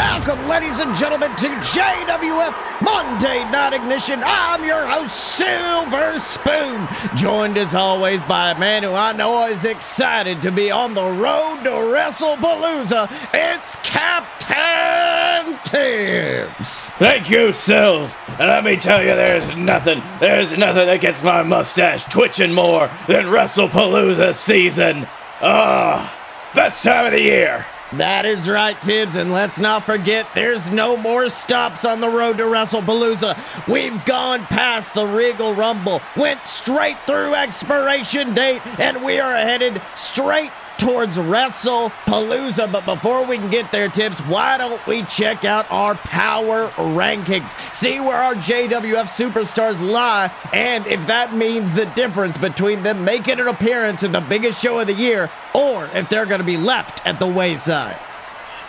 Welcome, ladies and gentlemen, to JWF Monday Night Ignition. I'm your host, Silver Spoon, joined as always by a man who I know is excited to be on the road to Wrestlepalooza. It's Captain Tibbs. Thank you, Sills. And let me tell you, there's nothing that gets my mustache twitching more than Wrestlepalooza season. Best time of the year. That is right, Tibbs, and let's not forget, there's no more stops on the road to Wrestlepalooza. We've gone past the Regal Rumble, went straight through expiration date, and we are headed straight towards Wrestlepalooza. But before we can get there, Tibbs, why don't we check out our power rankings? See where our JWF superstars lie, and if that means the difference between them making an appearance in the biggest show of the year, or if they're going to be left at the wayside.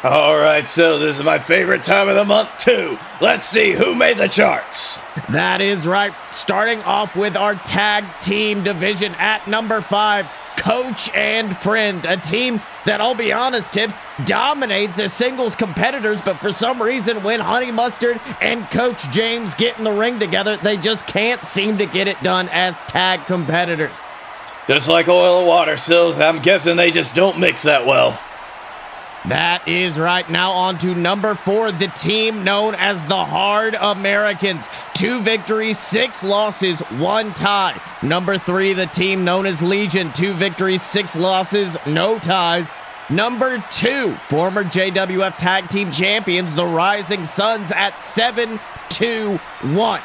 All right, so this is my favorite time of the month, too. Let's see who made the charts. That is right. Starting off with our tag team division at number 5. Coach and Friend, a team that, I'll be honest, Tibbs, dominates as singles competitors, but for some reason when Honey Mustard and Coach James get in the ring together, they just can't seem to get it done as tag competitors. Just like oil and water, Sills, I'm guessing they just don't mix that well. That is right. Now on to number 4, the team known as the Hard Americans. 2 victories, 6 losses, 1 tie. Number 3, the team known as Legion. 2 victories, 6 losses, no ties. Number 2, former JWF Tag Team Champions, the Rising Suns at 7-2-1.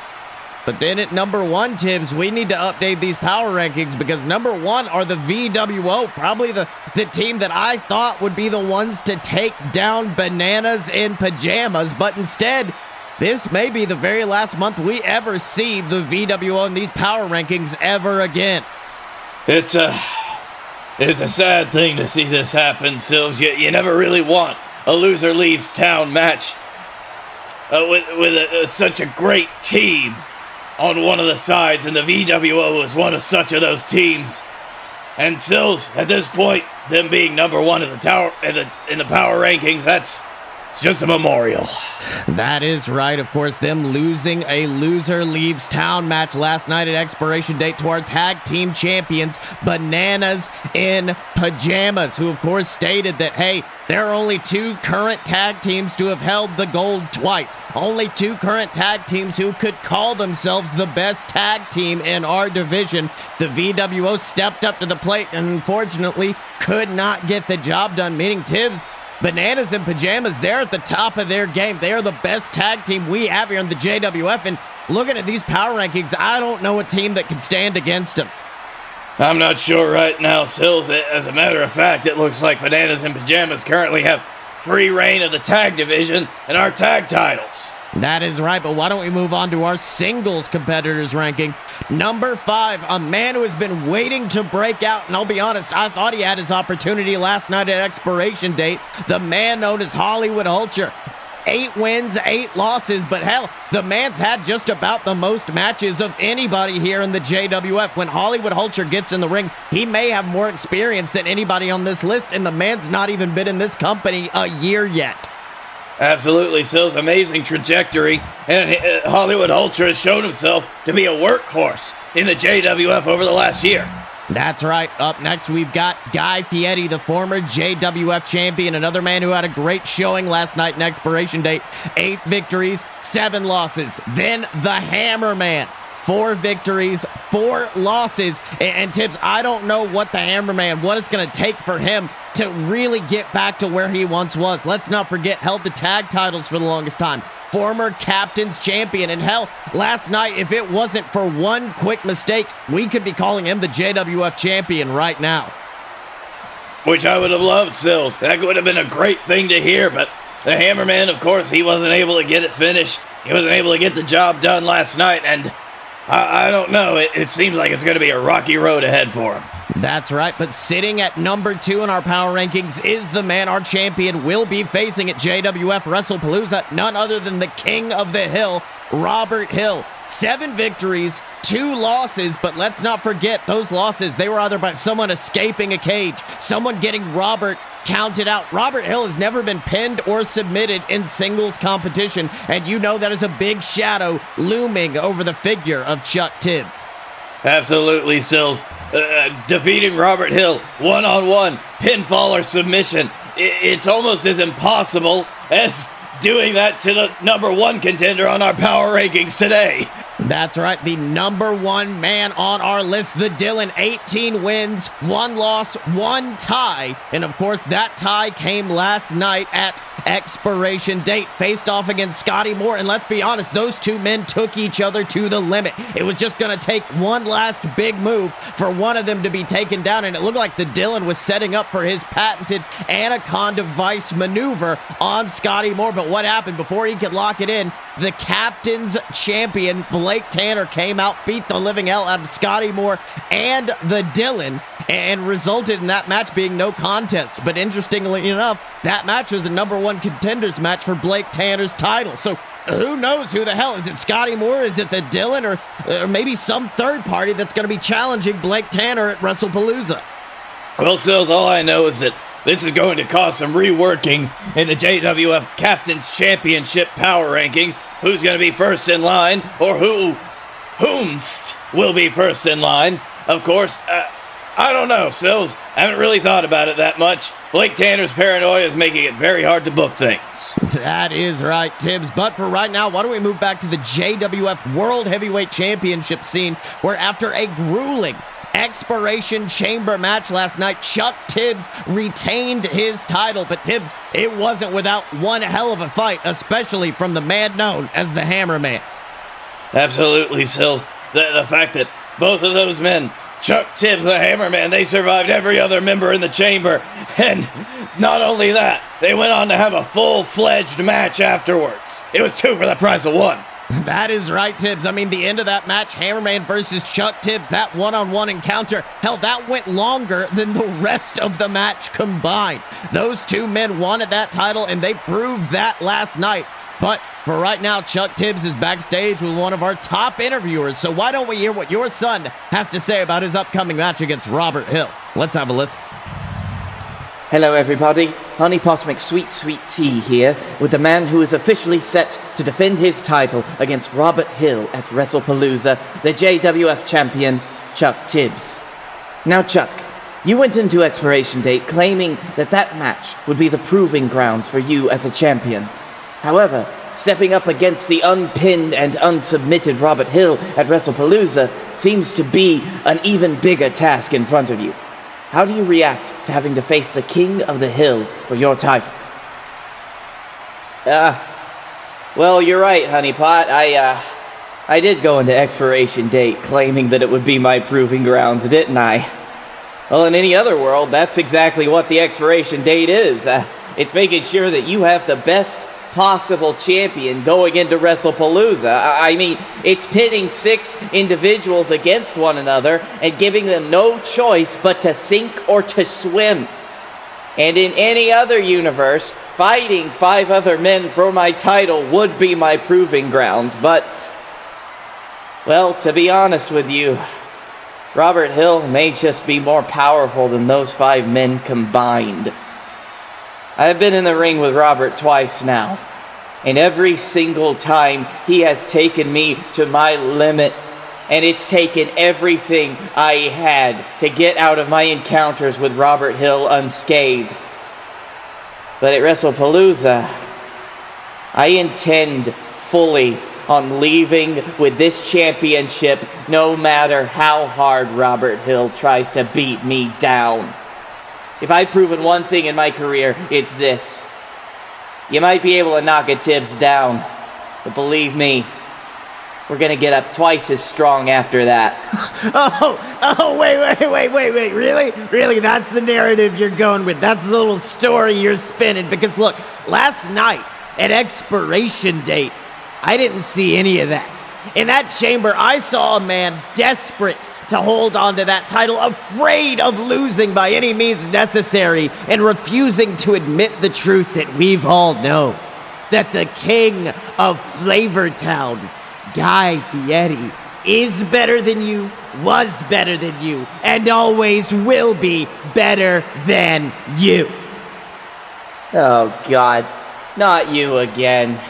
But then at number 1, Tibbs, we need to update these power rankings because number 1 are the VWO, probably the team that I thought would be the ones to take down Bananas in Pajamas. But instead, this may be the very last month we ever see the VWO in these power rankings ever again. It's a sad thing to see this happen, Sills. You never really want a loser leaves town match with such a great team on one of the sides, and the VWO is one of such of those teams. And Sills, at this point, them being number 1 in the tower in the power rankings, that's just a memorial. That is right. Of course, them losing a loser leaves town match last night at expiration date to our tag team champions, Bananas in Pajamas, who of course stated that, hey, there are only 2 current tag teams to have held the gold twice. Only 2 current tag teams who could call themselves the best tag team in our division. The VWO stepped up to the plate and unfortunately could not get the job done, meaning Tibbs, Bananas in Pajamas, they're at the top of their game. They are the best tag team we have here in the JWF, and looking at these power rankings, I don't know a team that can stand against them. I'm not sure right now, Sills. As a matter of fact, it looks like Bananas in Pajamas currently have free reign of the tag division and our tag titles. That is right, but why don't we move on to our singles competitors rankings. Number 5, a man who has been waiting to break out, and I'll be honest, I thought he had his opportunity last night at expiration date. The man known as Hollywood Hulcher. 8 wins, 8 losses, but hell, the man's had just about the most matches of anybody here in the JWF. When Hollywood Hulcher gets in the ring, he may have more experience than anybody on this list, and the man's not even been in this company a year yet. Absolutely, Sills. Amazing trajectory, and Hollywood Hulcher has shown himself to be a workhorse in the JWF over the last year. That's right. Up next, we've got Piety, the former JWF champion, another man who had a great showing last night in expiration date. 8 victories, 7 losses. Then the Hammer Man. 4 victories, 4 losses. And Tibbs, I don't know what the Hammer Man, what it's going to take for him to really get back to where he once was. Let's not forget, held the tag titles for the longest time. Former captain's champion. And hell, last night, if it wasn't for one quick mistake, we could be calling him the JWF champion right now. Which I would have loved, Sills. That would have been a great thing to hear, but the Hammerman, of course, he wasn't able to get it finished. He wasn't able to get the job done last night, and I don't know. It seems like it's going to be a rocky road ahead for him. That's right, but sitting at number 2 in our power rankings is the man our champion will be facing at JWF Wrestlepalooza, none other than the King of the Hill, Robert Hill. 7 victories, 2 losses, but let's not forget those losses, they were either by someone escaping a cage, someone getting Robert counted out. Robert Hill has never been pinned or submitted in singles competition, and you know that is a big shadow looming over the figure of Chuck Tibbs. Absolutely, Sills. Defeating Robert Hill one-on-one, pinfall or submission. It's almost as impossible as doing that to the number 1 contender on our power rankings today. That's right, the number 1 man on our list, the Dylan. 18 wins, 1 loss, 1 tie. And of course, that tie came last night at expiration date. Faced off against Scotty Moore, and let's be honest, those 2 men took each other to the limit. It was just going to take one last big move for one of them to be taken down, and it looked like the Dylan was setting up for his patented Anaconda Vice maneuver on Scotty Moore. But what happened? Before he could lock it in, the captain's champion, Blake Tanner, came out, beat the living hell out of Scotty Moore and the Dylan, and resulted in that match being no contest. But interestingly enough, that match was a number 1 contenders match for Blake Tanner's title. So who knows who the hell? Is it Scotty Moore? Is it the Dylan? Or maybe some third party that's going to be challenging Blake Tanner at Wrestlepalooza? Well, Sills, all I know is that this is going to cause some reworking in the JWF Captain's Championship power rankings. Who's going to be first in line, or whomst will be first in line? Of course, I don't know, Sills. I haven't really thought about it that much. Blake Tanner's paranoia is making it very hard to book things. That is right, Tibbs. But for right now, why don't we move back to the JWF World Heavyweight Championship scene, where after a grueling expiration chamber match last night, Chuck Tibbs retained his title. But Tibbs, it wasn't without one hell of a fight, especially from the man known as the Hammerman. Absolutely, Sills. The fact that both of those men, Chuck Tibbs, the Hammerman, they survived every other member in the chamber. And not only that, they went on to have a full-fledged match afterwards. It was 2 for the price of 1. That is right, Tibbs. I mean, the end of that match, Hammerman versus Chuck Tibbs, that one-on-one encounter, hell, that went longer than the rest of the match combined. Those 2 men wanted that title, and they proved that last night. But for right now, Chuck Tibbs is backstage with one of our top interviewers, so why don't we hear what your son has to say about his upcoming match against Robert Hill? Let's have a listen. Hello everybody, Honey Pot McSweet Sweet Tea here with the man who is officially set to defend his title against Robert Hill at Wrestlepalooza, the JWF champion, Chuck Tibbs. Now Chuck, you went into expiration date claiming that match would be the proving grounds for you as a champion. However, stepping up against the unpinned and unsubmitted Robert Hill at Wrestlepalooza seems to be an even bigger task in front of you. How do you react to having to face the King of the Hill for your title? Well, you're right, Honeypot. I did go into expiration date claiming that it would be my proving grounds, didn't I? Well, in any other world, that's exactly what the expiration date is. It's making sure that you have the best possible champion going into Wrestlepalooza. I mean, it's pitting 6 individuals against one another and giving them no choice but to sink or to swim. And in any other universe, fighting 5 other men for my title would be my proving grounds. But, well, to be honest with you, Robert Hill may just be more powerful than those 5 men combined. I've been in the ring with Robert twice now, and every single time he has taken me to my limit, and it's taken everything I had to get out of my encounters with Robert Hill unscathed. But at Wrestlepalooza, I intend fully on leaving with this championship no matter how hard Robert Hill tries to beat me down. If I've proven one thing in my career, it's this. You might be able to knock a Tibbs down, but believe me, we're gonna get up twice as strong after that. Wait, really? That's the narrative you're going with. That's the little story you're spinning. Because look, last night at expiration date, I didn't see any of that. In that chamber, I saw a man desperate to hold on to that title, afraid of losing by any means necessary, and refusing to admit the truth that we've all known, that the king of Flavortown, Guy Fieri is better than you, was better than you, and always will be better than you. Oh, God. Not you again.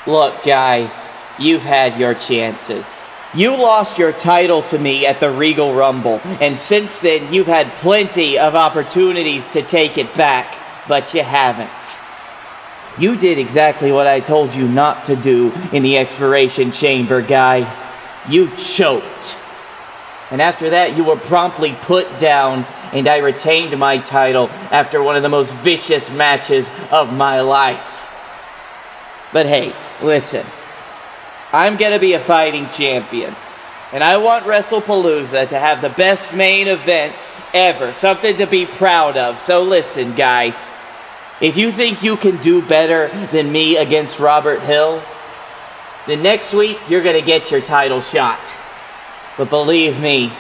Look, Guy, you've had your chances. You lost your title to me at the Regal Rumble, and since then you've had plenty of opportunities to take it back, but you haven't. You did exactly what I told you not to do in the expiration chamber, Guy. You choked. And after that, you were promptly put down, and I retained my title after one of the most vicious matches of my life. But hey, listen. I'm gonna be a fighting champion, and I want Wrestlepalooza to have the best main event ever, something to be proud of. So listen, Guy, if you think you can do better than me against Robert Hill, then next week you're gonna get your title shot. But believe me,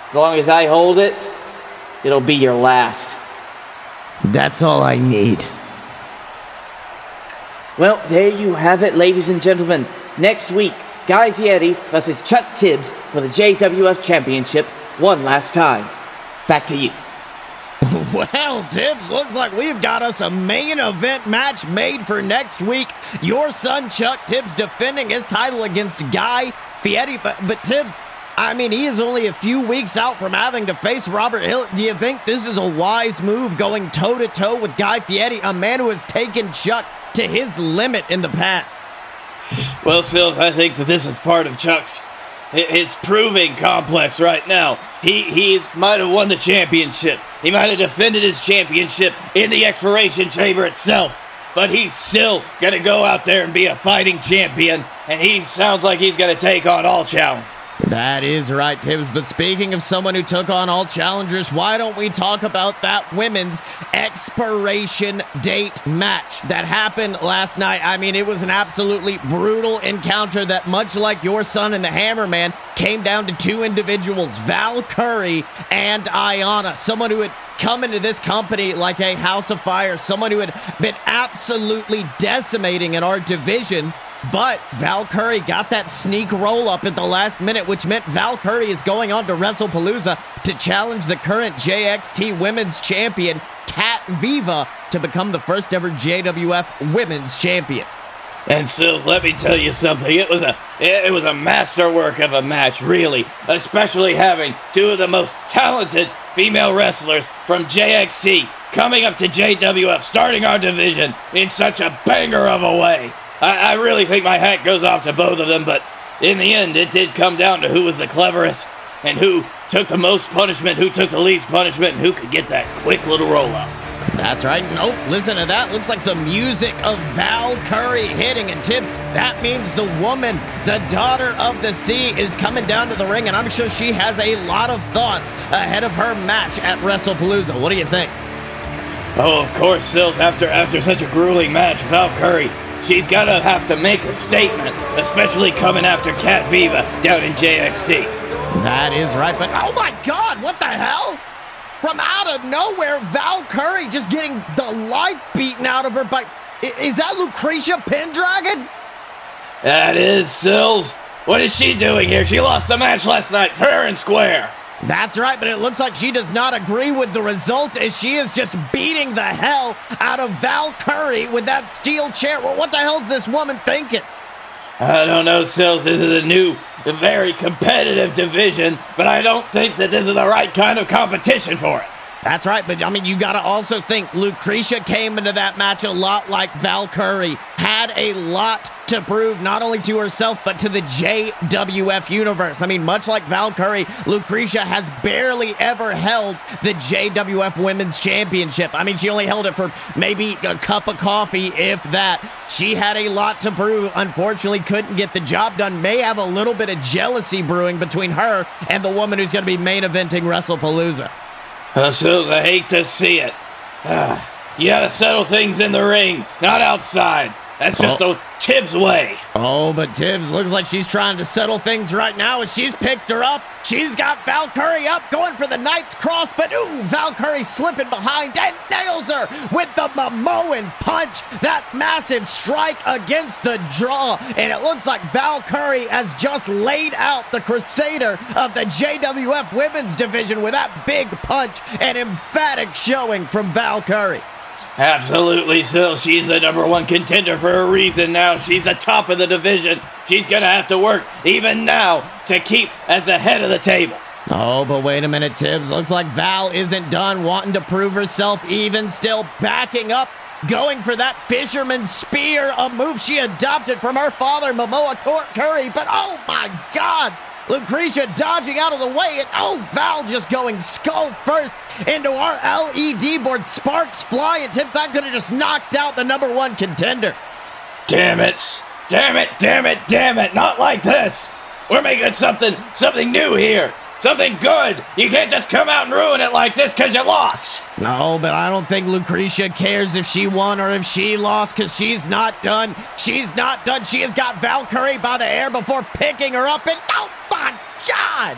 as long as I hold it, it'll be your last. That's all I need. Well, there you have it, ladies and gentlemen. Next week, Guy Fieri versus Chuck Tibbs for the JWF Championship one last time. Back to you. Well, Tibbs, looks like we've got us a main event match made for next week. Your son, Chuck Tibbs, defending his title against Guy Fieri. But Tibbs, I mean, he is only a few weeks out from having to face Robert Hill. Do you think this is a wise move, going toe-to-toe with Guy Fieri, a man who has taken Chuck to his limit in the past? Well, Sills, I think that this is part of Chuck's his proving complex right now. He might have won the championship. He might have defended his championship in the expiration chamber itself. But he's still going to go out there and be a fighting champion. And he sounds like he's going to take on all challengers. That is right, Tibbs. But speaking of someone who took on all challengers, why don't we talk about that women's expiration date match that happened last night? I mean, it was an absolutely brutal encounter that, much like your son and the Hammerman, came down to two individuals, Val Curry and Ayanna, someone who had come into this company like a house of fire, someone who had been absolutely decimating in our division. But Val Curry got that sneak roll up at the last minute, which meant Val Curry is going on to Wrestlepalooza to challenge the current JXT Women's Champion, Cat Viva, to become the first ever JWF Women's Champion. And Sills, let me tell you something. It was a masterwork of a match, really. Especially having two of the most talented female wrestlers from JXT coming up to JWF, starting our division in such a banger of a way. I really think my hat goes off to both of them, but in the end, it did come down to who was the cleverest and who took the most punishment, who took the least punishment, and who could get that quick little roll-up. That's right. Nope, listen to that. Looks like the music of Val Curry hitting. And Tibbs, that means the woman, the daughter of the sea, is coming down to the ring, and I'm sure she has a lot of thoughts ahead of her match at Wrestlepalooza. What do you think? Oh, of course, Sills, after such a grueling match, Val Curry, she's gotta have to make a statement, especially coming after Cat Viva down in JXT. That is right, but oh my God, what the hell? From out of nowhere, Val Curry just getting the life beaten out of her by... Is that Lucretia Pendragon? That is, Sills. What is she doing here? She lost the match last night, fair and square. That's right, but it looks like she does not agree with the result, as she is just beating the hell out of Val Curry with that steel chair. Well, what the hell's this woman thinking? I don't know, Sills. This is a new, very competitive division, but I don't think that this is the right kind of competition for it. That's right, but I mean, you got to also think Lucretia came into that match a lot like Val Curry, had a lot to prove not only to herself but to the JWF universe. I mean, much like Val Curry, Lucretia has barely ever held the JWF Women's Championship. I mean, she only held it for maybe a cup of coffee, if that. She had a lot to prove. Unfortunately, couldn't get the job done. May have a little bit of jealousy brewing between her and the woman who's going to be main eventing Wrestlepalooza. Sills, I hate to see it. You gotta settle things in the ring, not outside. That's just a Tibbs' way. Oh, but Tibbs looks like she's trying to settle things right now as she's picked her up. She's got Val Curry up, going for the Knight's Cross, but Val Curry slipping behind and nails her with the Momoan punch. That massive strike against the draw, and it looks like Val Curry has just laid out the Crusader of the JWF Women's Division with that big punch. An emphatic showing from Val Curry. Absolutely, Sil. She's the #1 contender for a reason now. She's the top of the division. She's going to have to work even now to keep as the head of the table. Oh, but wait a minute, Tibbs. Looks like Val isn't done wanting to prove herself, even still backing up, going for that fisherman spear, a move she adopted from her father, Momoa Curry. But oh my God! Lucretia dodging out of the way, and Val just going skull first into our LED board. Sparks flying. Tip, that could have just knocked out the #1 contender. Damn it. Damn it, damn it, damn it. Not like this. We're making something new here. Something good. You can't just come out and ruin it like this because you lost. No, but I don't think Lucretia cares if she won or if she lost, because she's not done. She's not done. She has got Val Curry by the hair before picking her up, and oh my God!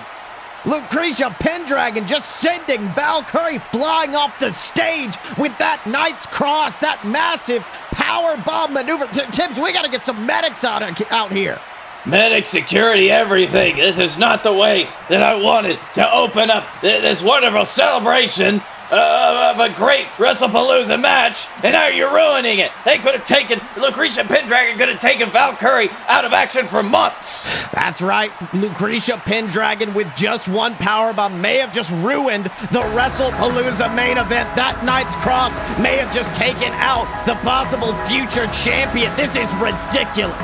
Lucretia Pendragon just sending Val Curry flying off the stage with that Knight's Cross, that massive power bomb maneuver. Tibbs, we got to get some medics out here. Medic, security, everything. This is not the way that I wanted to open up this wonderful celebration of a great Wrestlepalooza match, and now you're ruining it. They could have taken, Lucretia Pendragon could have taken Val Curry out of action for months. That's right. Lucretia Pendragon with just one powerbomb may have just ruined the Wrestlepalooza main event. That Knight's Cross may have just taken out the possible future champion. This is ridiculous.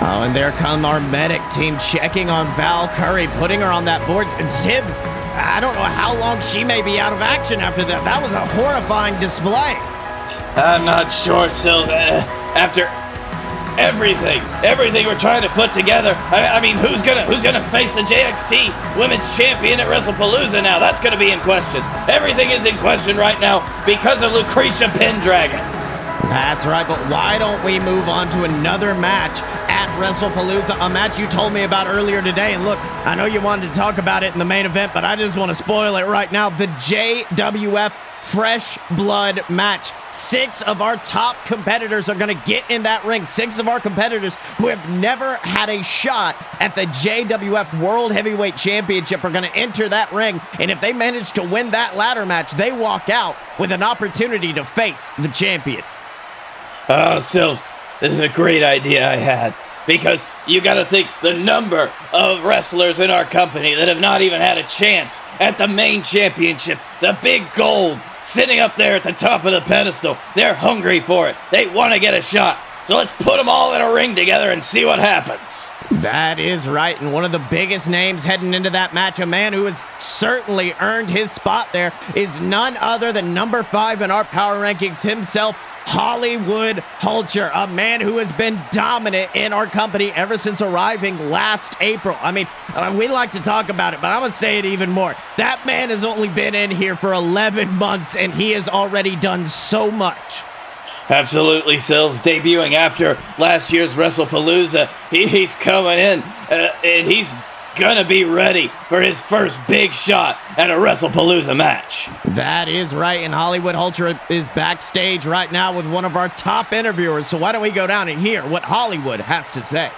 Oh, and there come our medic team checking on Val Curry, putting her on that board. And Tibbs, I don't know how long she may be out of action after that. That was a horrifying display. I'm not sure, Sil. After everything we're trying to put together, I mean, who's gonna face the JXT Women's Champion at Wrestlepalooza now? That's gonna be in question. Everything is in question right now because of Lucretia Pendragon. That's right, but why don't we move on to another match at Wrestlepalooza, a match you told me about earlier today. And look, I know you wanted to talk about it in the main event, but I just want to spoil it right now. The JWF Fresh Blood match. 6 of our top competitors are going to get in that ring. 6 of our competitors who have never had a shot at the JWF World Heavyweight Championship are going to enter that ring. And if they manage to win that ladder match, they walk out with an opportunity to face the champion. Oh, Sills, this is a great idea I had. Because you got to think the number of wrestlers in our company that have not even had a chance at the main championship, the big gold, sitting up there at the top of the pedestal. They're hungry for it. They want to get a shot. So let's put them all in a ring together and see what happens. That is right, and one of the biggest names heading into that match, a man who has certainly earned his spot there, is none other than number 5 in our power rankings himself, Hollywood Hulcher, a man who has been dominant in our company ever since arriving last April. I mean, we like to talk about it, but I'm going to say it even more. That man has only been in here for 11 months, and he has already done so much. Absolutely, Sills. Debuting after last year's Wrestlepalooza, he's coming in, and he's gonna be ready for his first big shot at a Wrestlepalooza match. That is right, and Hollywood Hulcher is backstage right now with one of our top interviewers, so why don't we go down and hear what Hollywood has to say.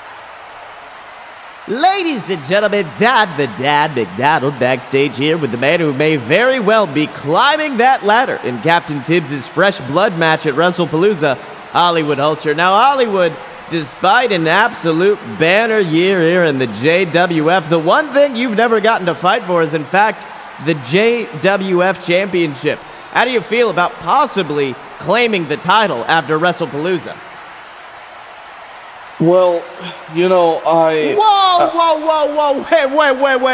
Ladies and gentlemen, the Dad McDonald backstage here with the man who may very well be climbing that ladder in Captain Tibbs' Fresh Blood match at Wrestlepalooza, Hollywood Hulcher. Now, Hollywood, despite an absolute banner year here in the JWF, the one thing you've never gotten to fight for is, in fact, the JWF Championship. How do you feel about possibly claiming the title after Wrestlepalooza? Well, you know, Whoa, wait,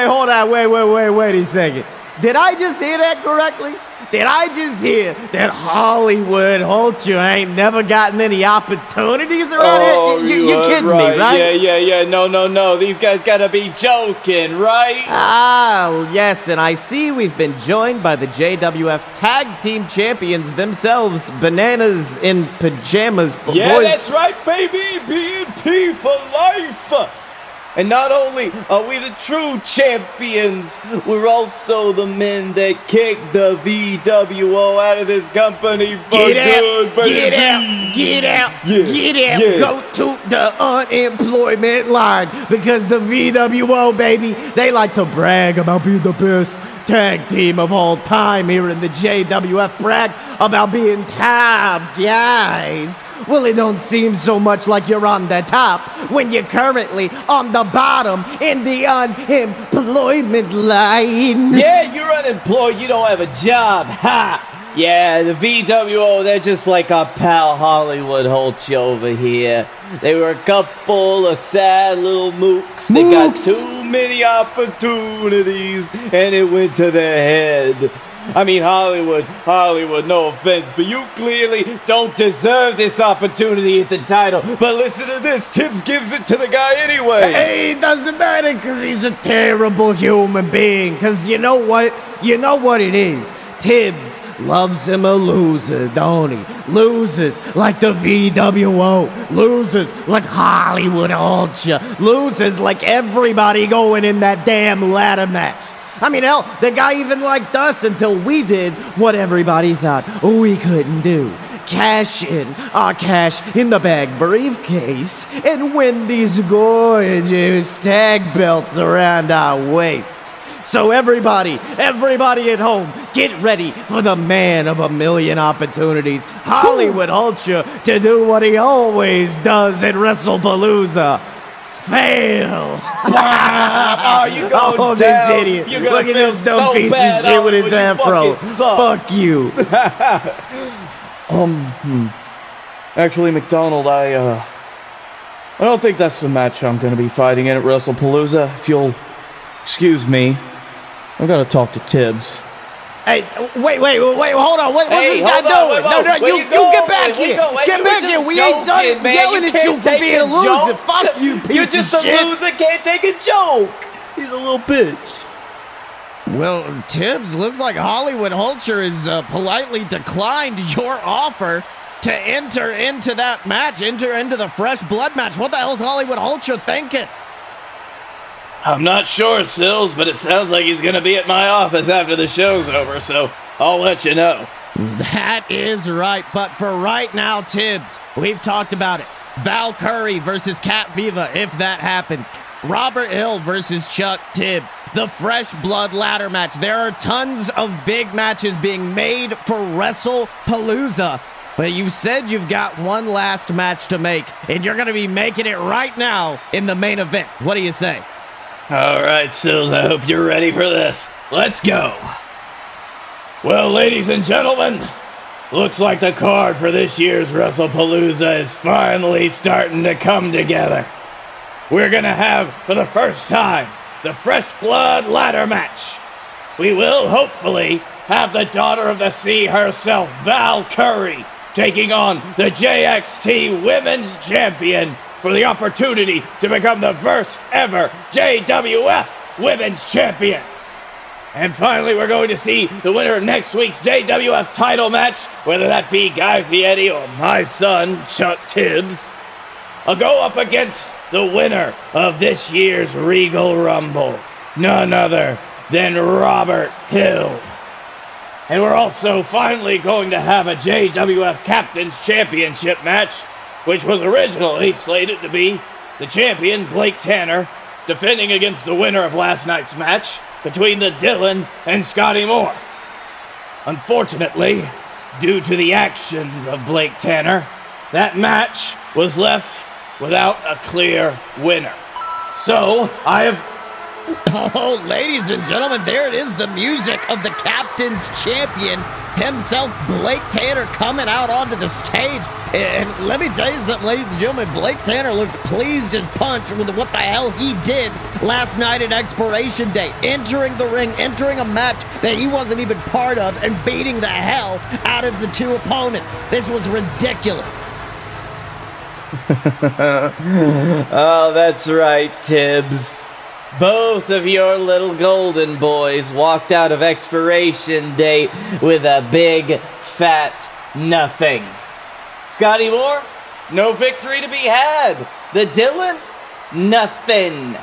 hold on, wait a second. Did I just hear that correctly? Did I just hear that Hollywood Hulcher ain't never gotten any opportunities around here? You kidding me, right? Yeah. No. These guys gotta be joking, right? Ah, yes, and I see we've been joined by the JWF Tag Team Champions themselves, Bananas in Pajamas. Yeah, Boyz. that's right, baby. B&P for life. And not only are we the true champions, we're also the men that kicked the VWO out of this company for good, baby. Get out. Yeah. Go to the unemployment line because the VWO, baby, they like to brag about being the best tag team of all time here in the JWF. Brag about being top guys. Well, it don't seem so much like you're on the top when you're currently on the bottom in the unemployment line. Yeah, you're unemployed, you don't have a job, ha! Yeah, the VWO, they're just like our pal Hollywood Hulcher over here. They were a couple of sad little mooks. They got too many opportunities, and it went to their head. I mean, Hollywood, no offense, but you clearly don't deserve this opportunity at the title. But listen to this, Tibbs gives it to the guy anyway. Hey, it doesn't matter because he's a terrible human being. Because you know what? You know what it is. Tibbs loves him a loser, don't he? Losers like the VWO. Losers like Hollywood Hulcher. Losers like everybody going in that damn ladder match. I mean, hell, the guy even liked us until we did what everybody thought we couldn't do. Cash in our cash in the bag briefcase and win these gorgeous tag belts around our waists. So everybody at home, get ready for the man of a million opportunities, Hollywood Hulcher, to do what he always does at Wrestlepalooza. Fail. Oh, you going down. This idiot. You're Look at this dumb piece of shit with his afro. Fuck you. Actually, McDonald, I don't think that's the match I'm going to be fighting in at Wrestlepalooza. If you'll excuse me, I've got to talk to Tibbs. Hey, wait, hold on. What's this guy doing? No, you get back here. Get back here. We ain't done yelling at you for being a loser. Fuck you, piece of shit. You're just a loser, can't take a joke. He's a little bitch. Well, Tibbs, looks like Hollywood Hulcher has politely declined your offer to enter into that match, enter into the fresh blood match. What the hell's Hollywood Hulcher thinking? I'm not sure, Sills, but it sounds like he's going to be at my office after the show's over, so I'll let you know. That is right, but for right now, Tibbs, we've talked about it. Val Curry versus Cat Viva, if that happens. Robert Hill versus Chuck Tibb. The Fresh Blood Ladder match. There are tons of big matches being made for Wrestlepalooza, but you said you've got one last match to make, and you're going to be making it right now in the main event. What do you say? All right, Sills, I hope you're ready for this. Let's go. Well, ladies and gentlemen, looks like the card for this year's Wrestlepalooza is finally starting to come together. We're gonna have, for the first time, the Fresh Blood Ladder match. We will, hopefully, have the Daughter of the Sea herself, Val Curry, taking on the JXT Women's Champion for the opportunity to become the first ever JWF Women's Champion. And finally, we're going to see the winner of next week's JWF title match, whether that be Guy Fieri or my son, Chuck Tibbs, go up against the winner of this year's Regal Rumble, none other than Robert Hill. And we're also finally going to have a JWF Captain's Championship match, which was originally slated to be the champion, Blake Tanner, defending against the winner of last night's match between the Dylan and Scotty Moore. Unfortunately, due to the actions of Blake Tanner, that match was left without a clear winner. So, I have Oh, ladies and gentlemen, there it is, the music of the captain's champion himself, Blake Tanner, coming out onto the stage. And let me tell you something, ladies and gentlemen, Blake Tanner looks pleased as punch with what the hell he did last night at Expiration Day, entering the ring, entering a match that he wasn't even part of, and beating the hell out of the two opponents. This was ridiculous. Oh, that's right, Tibbs. Both of your little golden boys walked out of Expiration Day with a big, fat nothing. Scotty Moore, no victory to be had. The Dylan, nothing.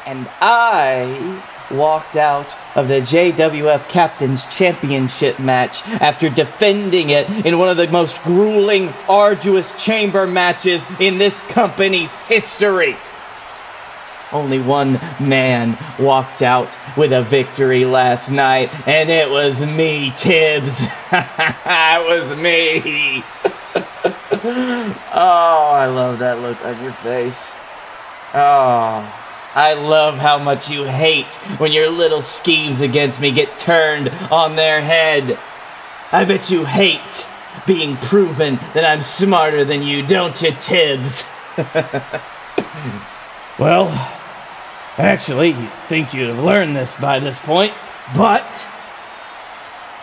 And I walked out of the JWF Captain's Championship match after defending it in one of the most grueling, arduous chamber matches in this company's history. Only one man walked out with a victory last night, and it was me, Tibbs. It was me. Oh, I love that look on your face. Oh, I love how much you hate when your little schemes against me get turned on their head. I bet you hate being proven that I'm smarter than you, don't you, Tibbs? Well, actually, you'd think you'd have learned this by this point, but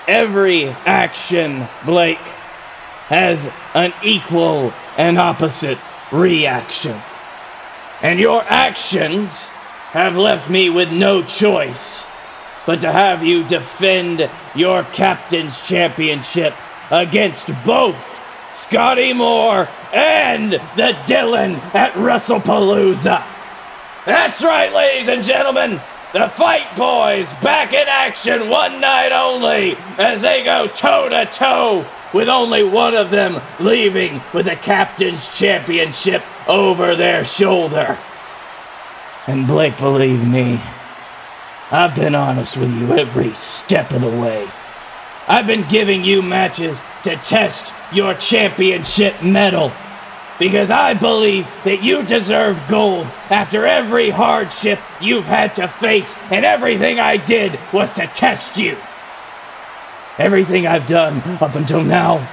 every action, Blake, has an equal and opposite reaction. And your actions have left me with no choice but to have you defend your captain's championship against both Scotty Moore and the Dylan at Wrestlepalooza. That's right, ladies and gentlemen, the Fight Boys back in action one night only as they go toe-to-toe with only one of them leaving with the captain's championship over their shoulder. And Blake, believe me, I've been honest with you every step of the way. I've been giving you matches to test your championship medal because I believe that you deserve gold after every hardship you've had to face, and everything I did was to test you. Everything I've done up until now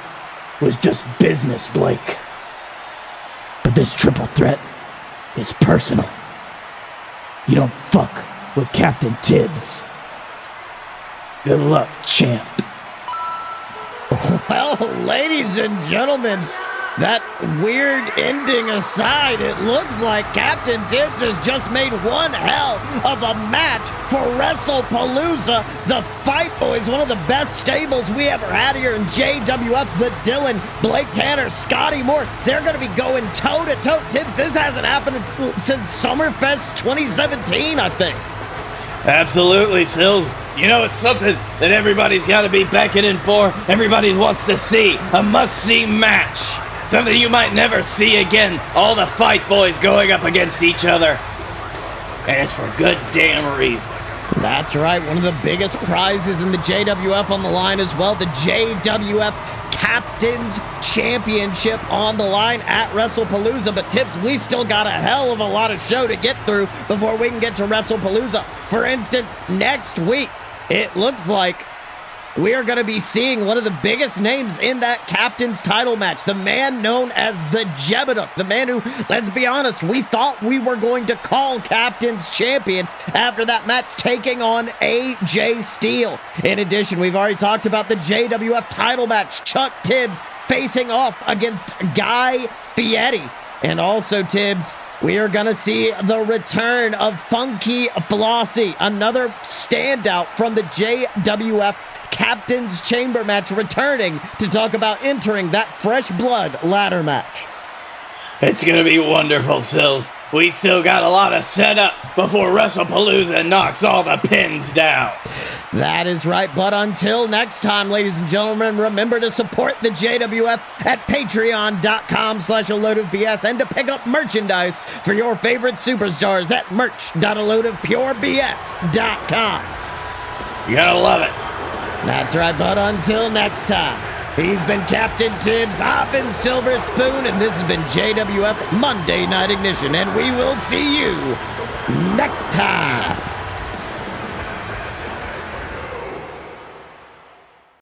was just business, Blake. But this triple threat is personal. You don't fuck with Captain Tibbs. Good luck, champ. Well, ladies and gentlemen, that weird ending aside, it looks like Captain Tibbs has just made one hell of a match for Wrestlepalooza. The Fight Boys, one of the best stables we ever had here in JWF. The Dylan, Blake Tanner, Scotty Moore, they're going to be going toe-to-toe. Tibbs, this hasn't happened since Summerfest 2017, I think. Absolutely, Sills. You know, it's something that everybody's got to be beckoning for. Everybody wants to see a must-see match. Something you might never see again. All the Fight Boys going up against each other. And it's for good damn reason. That's right. One of the biggest prizes in the JWF on the line as well. The JWF Captain's Championship on the line at Wrestlepalooza. But Tibbs, we still got a hell of a lot of show to get through before we can get to Wrestlepalooza. For instance, next week, it looks like we are going to be seeing one of the biggest names in that captain's title match. The man known as the JWF. The man who, let's be honest, we thought we were going to call captain's champion after that match, taking on AJ Steele. In addition, we've already talked about the JWF title match. Chuck Tibbs facing off against Guy Piety. And also, Tibbs, we are going to see the return of Funky Flossie, another standout from the JWF Captain's Chamber match, returning to talk about entering that Fresh Blood ladder match. It's going to be wonderful, Sills. We still got a lot of setup before Wrestlepalooza knocks all the pins down. That is right, but until next time, ladies and gentlemen, remember to support the JWF at patreon.com/aloadofbs and to pick up merchandise for your favorite superstars at merch.aloadofpurebs.com. You're going to love it. That's right, but until next time, he's been Captain Tibbs, I've been Silver Spoon, and this has been JWF Monday Night Ignition, and we will see you next time.